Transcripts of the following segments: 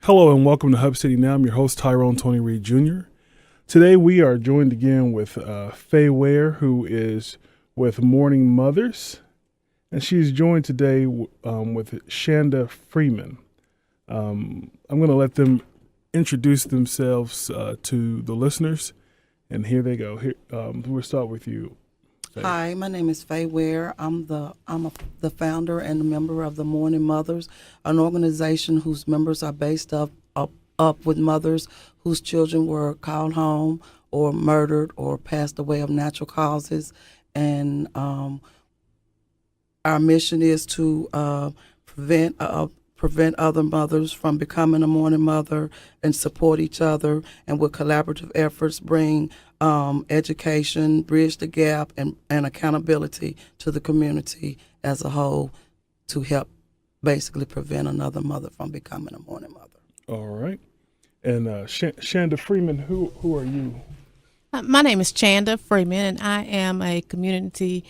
Hello and welcome to Hub City Now. I'm your host, Tyrone Tony Reed Jr. Today we are joined again with Faye Ware, who is with Mourning Mothers, and she's joined today with Chanda Freeman. I'm going to let them introduce themselves to the listeners, and here they go. We'll start with you, Faye. Hi, my name is Faye Ware. I'm the founder and a member of the Mourning Mothers, an organization whose members are based up with mothers whose children were called home or murdered or passed away of natural causes. And our mission is to prevent other mothers from becoming a mourning mother and support each other, and with collaborative efforts bring education, bridge the gap, and accountability to the community as a whole to help basically prevent another mother from becoming a mourning mother. All right. And Chanda Freeman, who are you? My name is Chanda Freeman, and I am a community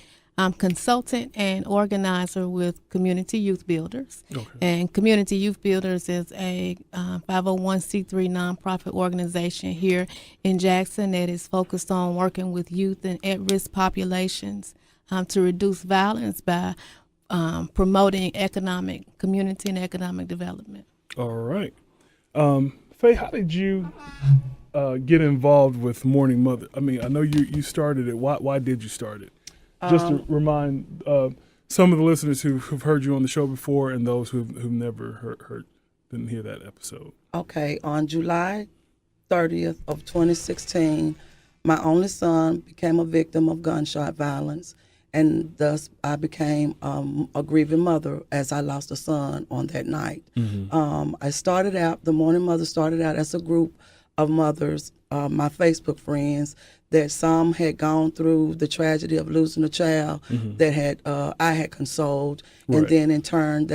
consultant and organizer with Community Youth Builders. Okay. And Community Youth Builders is a 501c3 nonprofit organization here in Jackson that is focused on working with youth and at-risk populations to reduce violence by promoting community and economic development. All right. Faye, how did you get involved with Mourning Mother? I mean, I know you started it. Why did you start it? Just to remind some of the listeners who've heard you on the show before and those who've never didn't hear that episode. Okay, on July 30th of 2016, my only son became a victim of gunshot violence, and thus I became a grieving mother as I lost a son on that night. Mm-hmm. The Mourning Mothers started out as a group of mothers, my Facebook friends, that some had gone through the tragedy of losing a child that I had consoled, and then in turn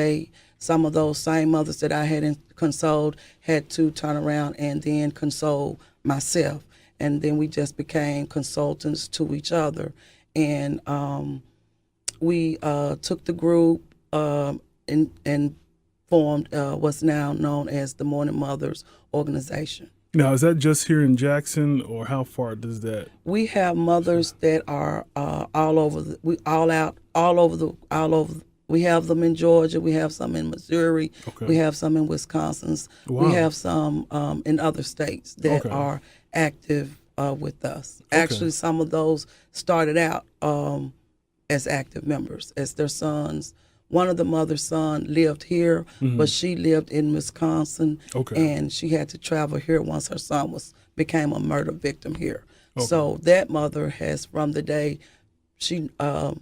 some of those same mothers that I had consoled had to turn around and then console myself, and then we just became consultants to each other, and we took the group and formed what's now known as the Mourning Mothers organization. Now, is that just here in Jackson, or how far does that? We have mothers that are all over. We have them in Georgia. We have some in Missouri. Okay. We have some in Wisconsin. Wow. We have some in other states that are active with us. Okay. Actually, some of those started out as active members, as their sons. One of the mother's son lived here, but she lived in Wisconsin, and she had to travel here once her son became a murder victim here. Okay. So that mother has, from the day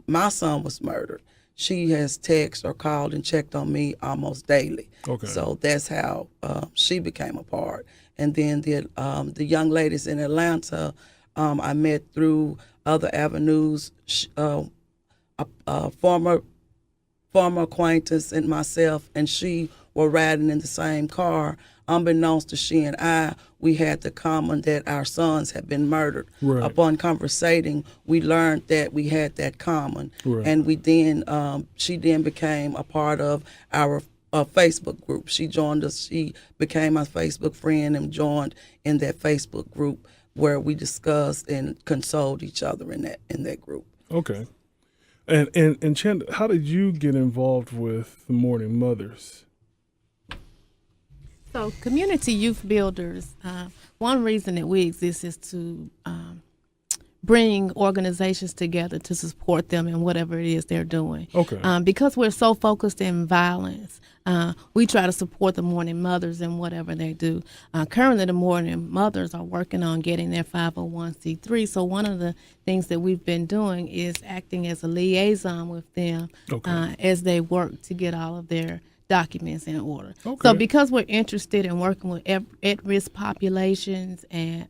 my son was murdered, she has texted or called and checked on me almost daily. Okay. So that's how she became a part. And then the young ladies in Atlanta, I met through other avenues. A former acquaintance and myself and she were riding in the same car. Unbeknownst to she and I, we had the common that our sons had been murdered. Right. Upon conversating, we learned that we had that common. Right. And she then became a part of our Facebook group. She joined us. She became my Facebook friend and joined in that Facebook group where we discussed and consoled each other in that group. Okay. And Chanda, how did you get involved with the Mourning Mothers? So Community Youth Builders, one reason that we exist is to bring organizations together to support them in whatever it is they're doing. Okay. Because we're so focused in violence, we try to support the Mourning Mothers in whatever they do. Currently, the Mourning Mothers are working on getting their 501c3. So one of the things that we've been doing is acting as a liaison with them as they work to get all of their documents in order. Okay. So because we're interested in working with at-risk populations and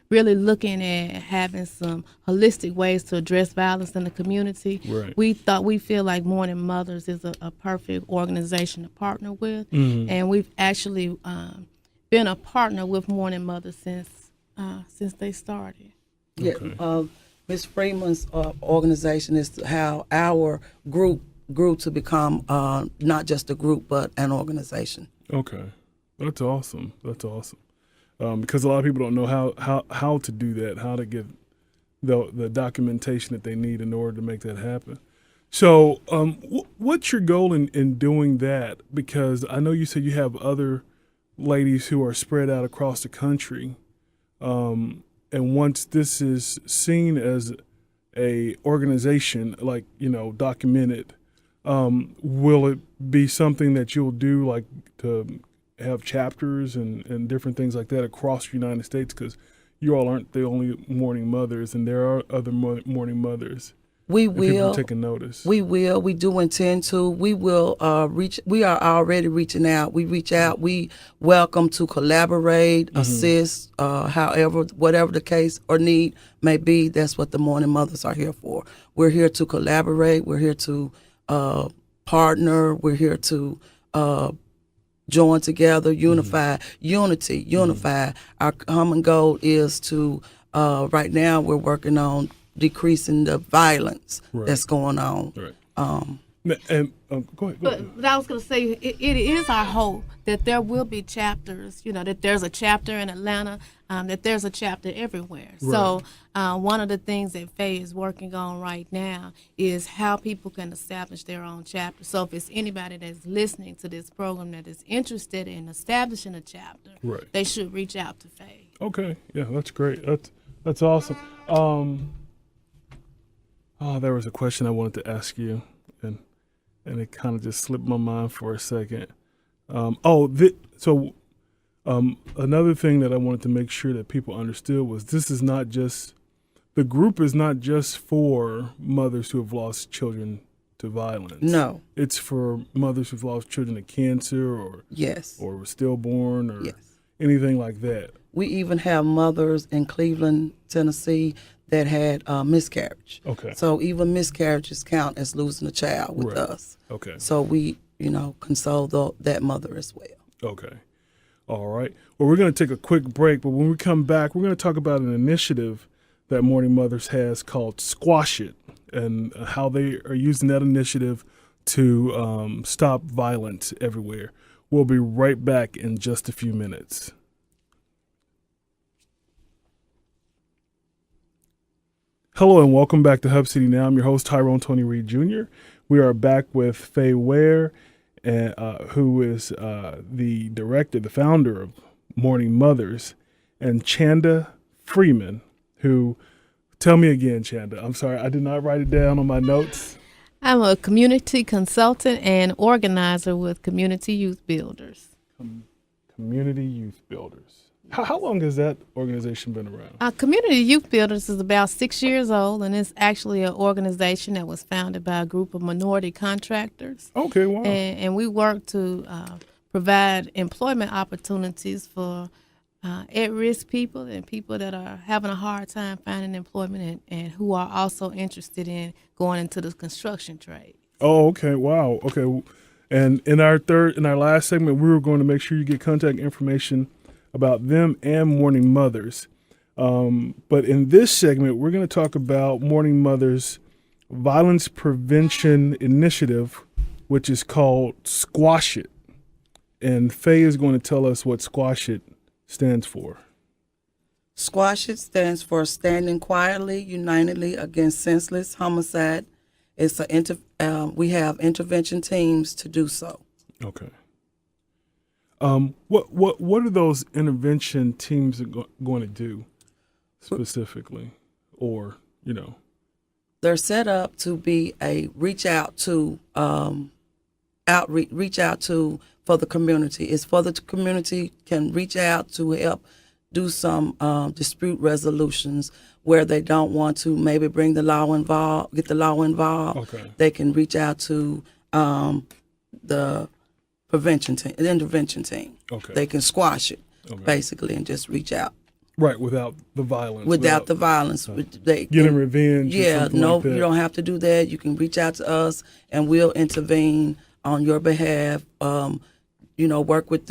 really looking at having some holistic ways to address violence in the community, we feel like Mourning Mothers is a perfect organization to partner with, and we've actually been a partner with Mourning Mothers since they started. Yeah, Ms. Freeman's organization is how our group grew to become not just a group but an organization. Okay. That's awesome. That's awesome. Because a lot of people don't know how to do that, how to get the documentation that they need in order to make that happen. So what's your goal in doing that? Because I know you said you have other ladies who are spread out across the country. And once this is seen as a organization, like, documented, will it be something that you'll do, like to have chapters and different things like that across the United States? Because you all aren't the only Mourning Mothers, and there are other Mourning Mothers. We will. People taking notice. We will. We do intend to. We will reach. We are already reaching out. We reach out. We welcome to collaborate, assist, however, whatever the case or need may be. That's what the Mourning Mothers are here for. We're here to collaborate. We're here to partner. We're here to join together, unify, unify. Our common goal is to, right now we're working on decreasing the violence that's going on. Right. But Go ahead. I was going to say, it is our hope that there will be chapters, that there's a chapter in Atlanta, that there's a chapter everywhere. Right. So one of the things that Faye is working on right now is how people can establish their own chapter. So if it's anybody that's listening to this program that is interested in establishing a chapter, they should reach out to Faye. Okay. Yeah, that's great. That's awesome. There was a question I wanted to ask you, and it kind of just slipped my mind for a second. Another thing that I wanted to make sure that people understood was the group is not just for mothers who have lost children to violence. No. It's for mothers who've lost children to cancer or were stillborn or anything like that. We even have mothers in Cleveland, Tennessee that had miscarriage. Okay. So even miscarriages count as losing a child with us. Okay. So we, console that mother as well. Okay. All right. Well, we're going to take a quick break, but when we come back, we're going to talk about an initiative that Mourning Mothers has called Squash It, and how they are using that initiative to stop violence everywhere. We'll be right back in just a few minutes. Hello and welcome back to Hub City Now. I'm your host, Tyrone Tony Reed Jr. We are back with Faye Ware, who is the director, the founder of Mourning Mothers, and Chanda Freeman, who, tell me again, Chanda. I'm sorry, I did not write it down on my notes. I'm a community consultant and organizer with Community Youth Builders. Community Youth Builders. How long has that organization been around? Community Youth Builders is about 6 years old, and it's actually an organization that was founded by a group of minority contractors. Okay, wow. And we work to provide employment opportunities for at-risk people and people that are having a hard time finding employment and who are also interested in going into the construction trade. Oh, okay, wow. Okay, and in our last segment, we were going to make sure you get contact information about them and Mourning Mothers. But in this segment, we're going to talk about Mourning Mothers' violence prevention initiative, which is called Squash It. And Faye is going to tell us what Squash It stands for. Squash It stands for Standing Quietly, Unitedly Against Senseless Homicide. It's we have intervention teams to do so. Okay. What are those intervention teams going to do specifically, or They're set up to be a reach out to for the community. It's for the community can reach out to help do some dispute resolutions where they don't want to maybe bring the law involved, get the law involved. Okay. They can reach out to the prevention team, the intervention team. Okay. They can squash it, basically, and just reach out. Right, without the violence. Without the violence. Getting revenge. Yeah, no, like that. You don't have to do that. You can reach out to us, and we'll intervene on your behalf. Work with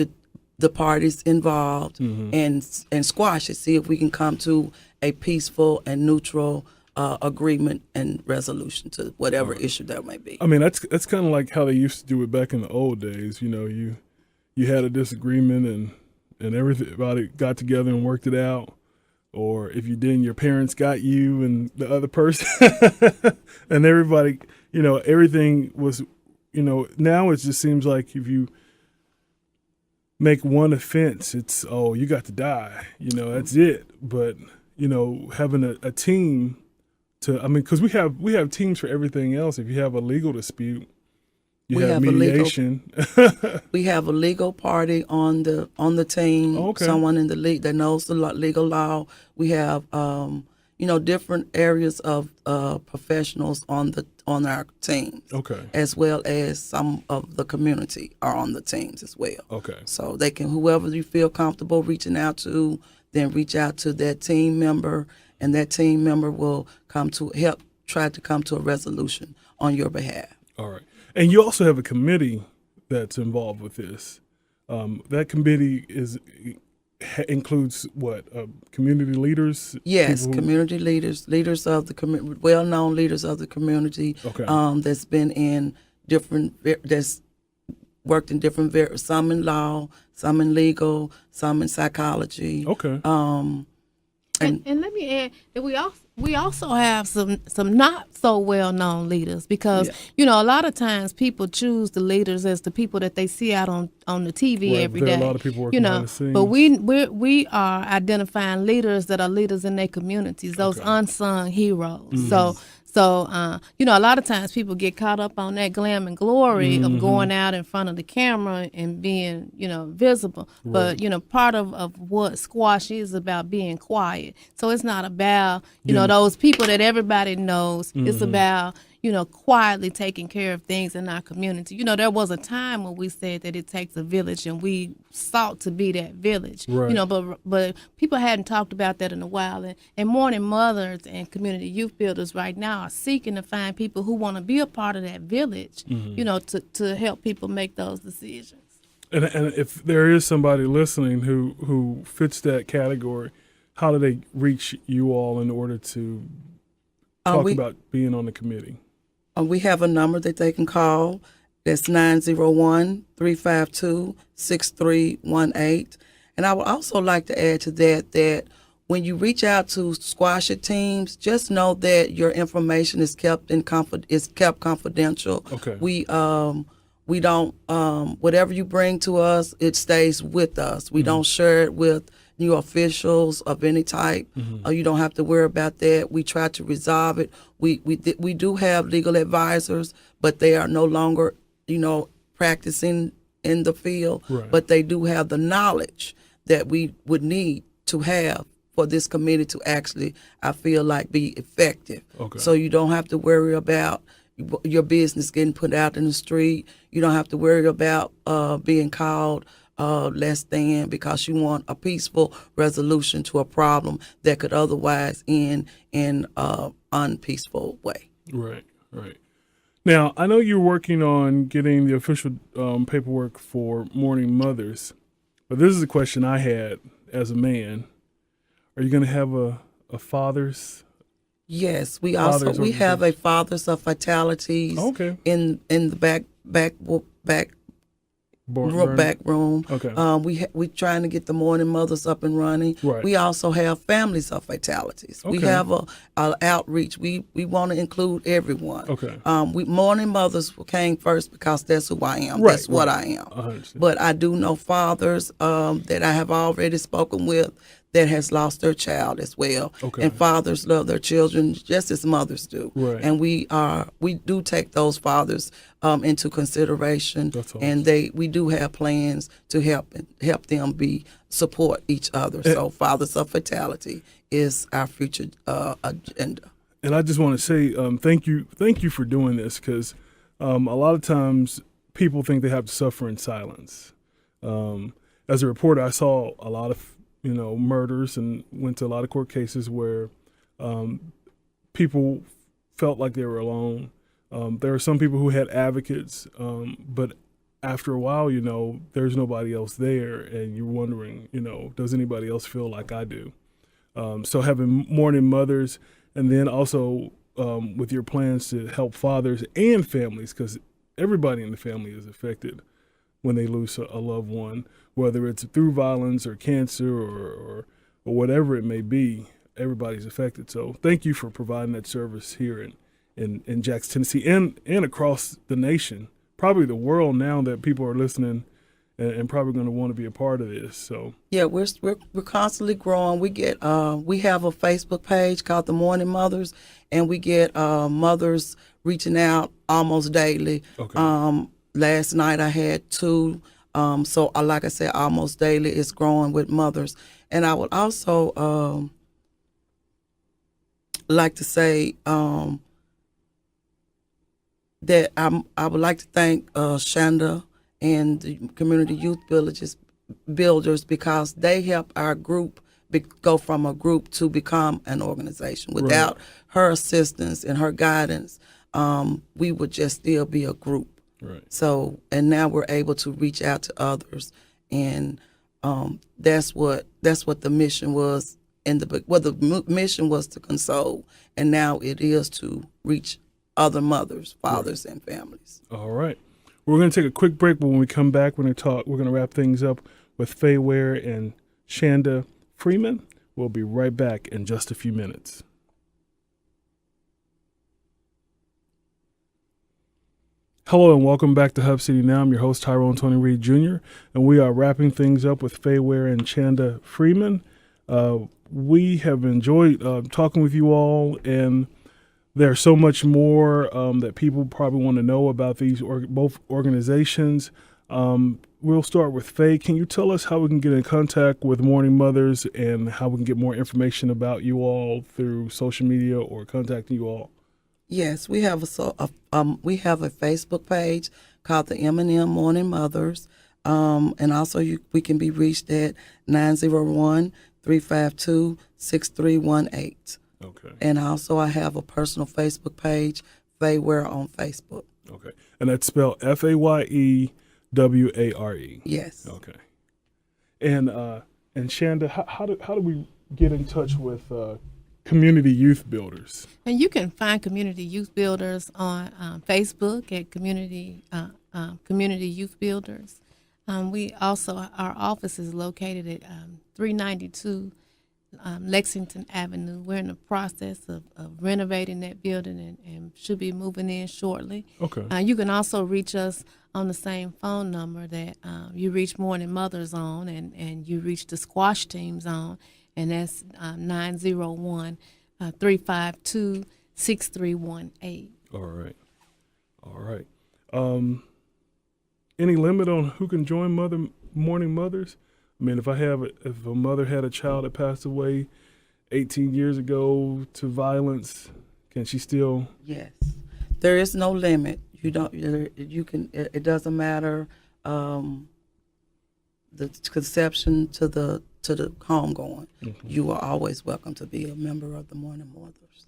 the parties involved and squash it. See if we can come to a peaceful and neutral agreement and resolution to whatever issue there may be. I mean, that's kind of like how they used to do it back in the old days. You you had a disagreement and everybody got together and worked it out, or if you didn't, your parents got you and the other person, and everybody, everything was, now it just seems like if you make one offense, it's, oh, you got to die, that's it. But, having a team because we have teams for everything else. If you have a legal dispute, you have mediation. We have a legal party on the team. Okay. Someone in the league that knows the legal law. We have different areas of professionals on our teams. Okay. As well as some of the community are on the teams as well. Okay. So they can, whoever you feel comfortable reaching out to, then reach out to that team member, and that team member will try to come to a resolution on your behalf. All right. And you also have a committee that's involved with this. That committee includes what? Community leaders? Yes, community leaders of the community, well-known leaders of the community. Okay. That's been in that's worked in different, some in law, some in legal, some in psychology. Okay. And let me add that we also have some not so well known leaders, because a lot of times people choose the leaders as the people that they see out on the TV every day. There are a lot of people working behind the scenes. But we are identifying leaders that are leaders in their communities, those unsung heroes. Mm-hmm. So, a lot of times people get caught up on that glam and glory of going out in front of the camera and being, visible. Right. But, part of what squash is about being quiet. So it's not about, those people that everybody knows. Mm-hmm. It's about, quietly taking care of things in our community. There was a time when we said that it takes a village, and we sought to be that village. Right. But people hadn't talked about that in a while. And Mourning Mothers and community youth builders right now are seeking to find people who want to be a part of that village, to help people make those decisions. And if there is somebody listening who fits that category, how do they reach you all in order to talk about being on the committee? We have a number that they can call. That's 901-352-6318. And I would also like to add to that when you reach out to squash it teams, just know that your information is kept confidential. Okay. We don't whatever you bring to us, it stays with us. We don't share it with new officials of any type. You don't have to worry about that. We try to resolve it. We do have legal advisors, but they are no longer, practicing in the field. Right. But they do have the knowledge that we would need to have for this committee to actually, I feel like, be effective. Okay. So you don't have to worry about your business getting put out in the street. You don't have to worry about being called less than, because you want a peaceful resolution to a problem that could otherwise end in an unpeaceful way. Right. Now, I know you're working on getting the official paperwork for Mourning Mothers, but this is a question I had as a man. Are you going to have a father's? Yes, we have a Fathers of Fatalities. Okay. In the back room. Okay. We trying to get the Mourning Mothers up and running. Right. We also have Families of Fatalities. Okay. We have a outreach. We want to include everyone. Okay. Mourning Mothers came first because that's who I am. Right. That's what I am. But I do know fathers that I have already spoken with that has lost their child as well. Okay. And fathers love their children just as mothers do. Right. And we do take those fathers into consideration. That's awesome. And we do have plans to help them support each other. So Fathers of Fatality is our future agenda. And I just want to say thank you for doing this, because a lot of times people think they have to suffer in silence. As a reporter, I saw a lot of murders and went to a lot of court cases where people felt like they were alone. There are some people who had advocates, but after a while, there's nobody else there, and you're wondering, does anybody else feel like I do? So having Mourning Mothers, and then also with your plans to help fathers and families, because everybody in the family is affected when they lose a loved one, whether it's through violence or cancer or whatever it may be. Everybody's affected. So thank you for providing that service here in Jackson, Tennessee, and across the nation, probably the world, now that people are listening and probably going to want to be a part of this. So yeah, we're constantly growing. We get we have a Facebook page called the Mourning Mothers, and we get mothers reaching out almost daily. Okay. Last night I had 2. So like I said, almost daily it's growing with mothers. And I would also like to say that I would like to thank Chanda and the Community Youth Builders, because they help our group go from a group to become an organization. Without her assistance and her guidance, we would just still be a group. Right. So, and now we're able to reach out to others, and that's what the mission was. The mission was to console, and now it is to reach other mothers, fathers, and families. All right. We're going to take a quick break, but when we come back, we're going to wrap things up with Faye Ware and Chanda Freeman. We'll be right back in just a few minutes. Hello and welcome back to Hub City Now. I'm your host, Tyrone Tony Reed Jr., and we are wrapping things up with Faye Ware and Chanda Freeman. We have enjoyed talking with you all, and there's so much more that people probably want to know about these both organizations. We'll start with Faye. Can you tell us how we can get in contact with Mourning Mothers and how we can get more information about you all through social media or contacting you all? Yes, we have a Facebook page called the M&M Mourning Mothers, and also we can be reached at 901-352-6318. Okay. And also I have a personal Facebook page, Faye Ware on Facebook. Okay. And that's spelled FAYEWARE. Yes. Okay. And Chanda, how do we get in touch with Community Youth Builders? And you can find Community Youth Builders on Facebook at Community Youth Builders. We also, our office is located at 392 Lexington Avenue. We're in the process of renovating that building and should be moving in shortly. Okay. You can also reach us on the same phone number that you reach Mourning Mothers on and you reach the squash teams on, and that's 901-352-6318. All right. Any limit on who can join Mourning Mothers? I mean, if a mother had a child that passed away 18 years ago to violence, can she still? Yes, there is no limit. You can. It doesn't matter the conception to the homegoing. Mm-hmm. You are always welcome to be a member of the Mourning Mothers.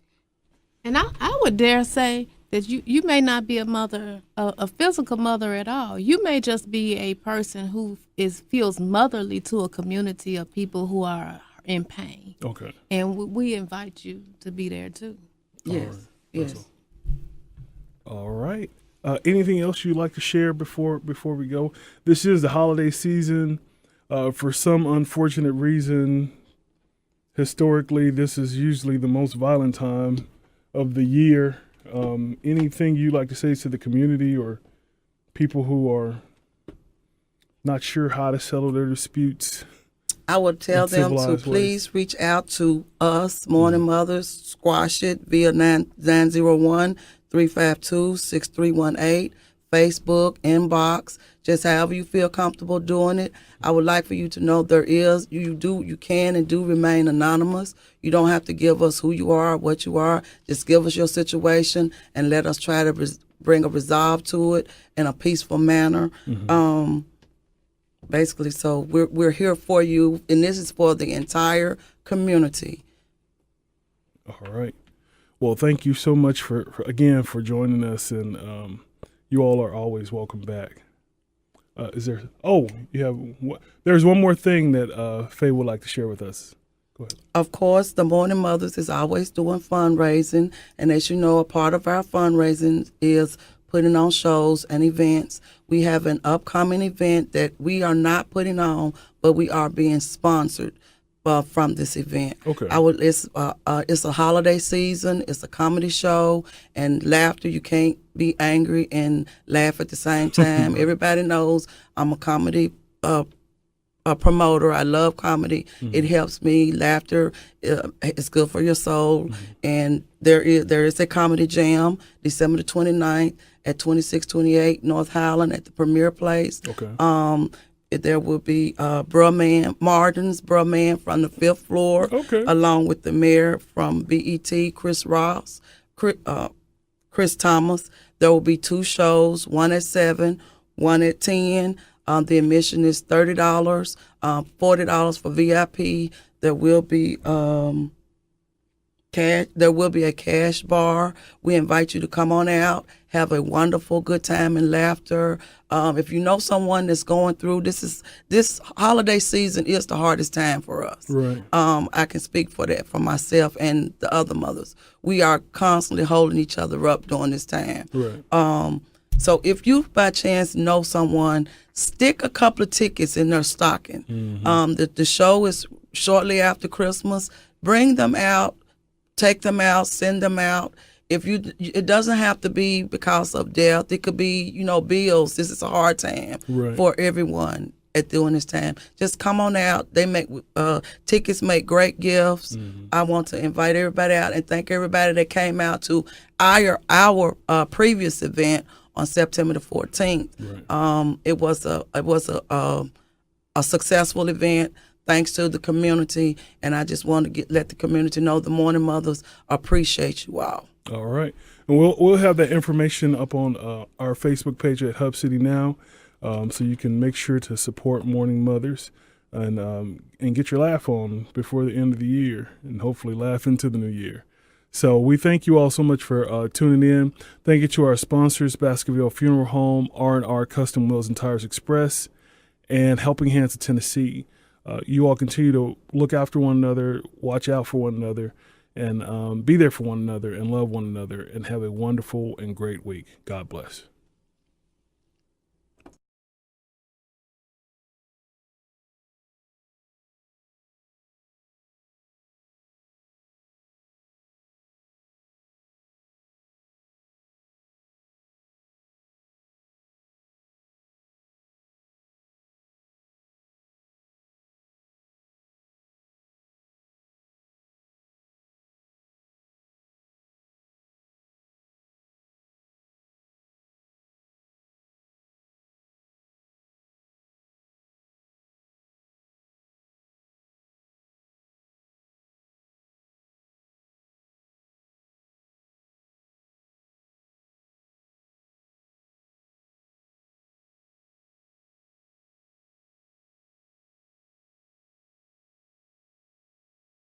And I would dare say that you may not be a mother, a physical mother at all. You may just be a person who feels motherly to a community of people who are in pain. Okay. And we invite you to be there too. Yes. Right. Yes. All right. Anything else you'd like to share before we go? This is the holiday season. For some unfortunate reason, historically, this is usually the most violent time of the year. Anything you'd like to say to the community or people who are not sure how to settle their disputes? I would tell them to please reach out to us, Mourning Mothers. Squash it via 901-352-6318, Facebook, inbox, just however you feel comfortable doing it. I would like for you to know you can and do remain anonymous. You don't have to give us who you are, what you are. Just give us your situation and let us try to bring a resolve to it in a peaceful manner. Mm-hmm. Basically, so we're here for you, and this is for the entire community. All right. Well, thank you so much for joining us, and you all are always welcome back. There's one more thing that Faye would like to share with us. Go ahead. Of course, the Mourning Mothers is always doing fundraising, and as you know, a part of our fundraising is putting on shows and events. We have an upcoming event that we are not putting on, but we are being sponsored from this event. Okay. It's a holiday season. It's a comedy show, and laughter. You can't be angry and laugh at the same time. Everybody knows I'm a comedy promoter. I love comedy. It helps me. Laughter is good for your soul. And there is a comedy jam December the 29th at 2628 North Highland at the Premier Place. Okay. There will be Martin's Bruh from the 5th floor, along with the mayor from BET, Chris Ross, Chris Thomas. There will be 2 shows, one at 7, one at 10. The admission is $30, $40 for VIP. There will be cash. There will be a cash bar. We invite you to come on out, have a wonderful, good time and laughter. If you know someone that's going through this holiday season is the hardest time for us. Right. I can speak for that for myself and the other mothers. We are constantly holding each other up during this time. Right. So if you by chance know someone, stick a couple of tickets in their stocking. The show is shortly after Christmas. Bring them out, take them out, send them out. It doesn't have to be because of death. It could be, bills. This is a hard time for everyone during this time. Just come on out. They make tickets make great gifts. I want to invite everybody out and thank everybody that came out to our previous event on September the 14th. Right. It was a successful event thanks to the community, and I just want to let the community know the Mourning Mothers appreciate you all. All right, and we'll have that information up on our Facebook page at Hub City Now, so you can make sure to support Mourning Mothers and get your laugh on before the end of the year, and hopefully laugh into the new year. So we thank you all so much for tuning in. Thank you to our sponsors, Baskerville Funeral Home, R&R Custom Wheels and Tires Express, and Helping Hands of Tennessee. You all continue to look after one another, watch out for one another, and be there for one another and love one another, and have a wonderful and great week. God bless.